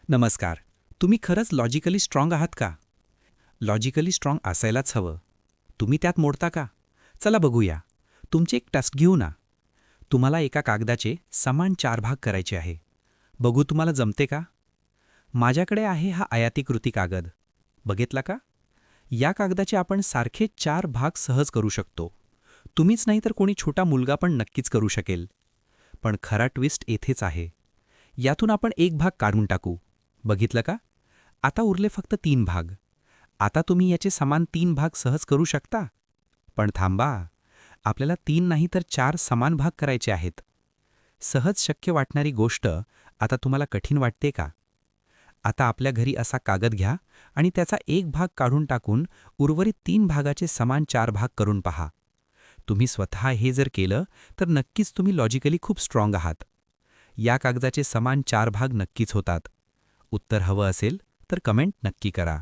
नमस्कार. तुम्ही खरंच लॉजिकली स्ट्रॉंग आहात का? लॉजिकली स्ट्रॉंग असायलाच हवं. तुम्ही त्यात मोडता का? चला बघूया. तुमचे एक टास्क घेऊ ना. तुम्हाला एका कागदाचे समान 4 भाग करायचे आहे. बघू तुम्हाला जमते का? माझ्याकडे आहे हा आयातीकृती कागद. बघितला का? या कागदाचे आपण सारखे 4 भाग सहज करू शकतो. तुम्हीच नाही तर कोणी छोटा मुलगा पण नक्कीच करू शकेल. पण खरा ट्विस्ट येथेच आहे. यातून आपण एक भाग काढून टाकू. बघितलं का? आता उरले फक्त 3 भाग. आता तुम्ही याचे समान 3 भाग सहज करू शकता. पण थांबा, आपल्याला 3 नाही तर 4 समान भाग करायचे आहेत. सहज शक्य वाटणारी गोष्ट आता तुम्हाला कठीण वाटते का? आता आपल्या घरी असा कागद घ्या आणि त्याचा एक भाग काढून टाकून उर्वरित 3 भागाचे समान 4 भाग करून पहा. तुम्ही स्वतः हे जर केलं तर नक्कीच तुम्ही लॉजिकली खूप स्ट्रॉंग आहात. या कागदाचे समान 4 भाग नक्कीच होतात. उत्तर हवं असेल तर कमेंट नक्की करा.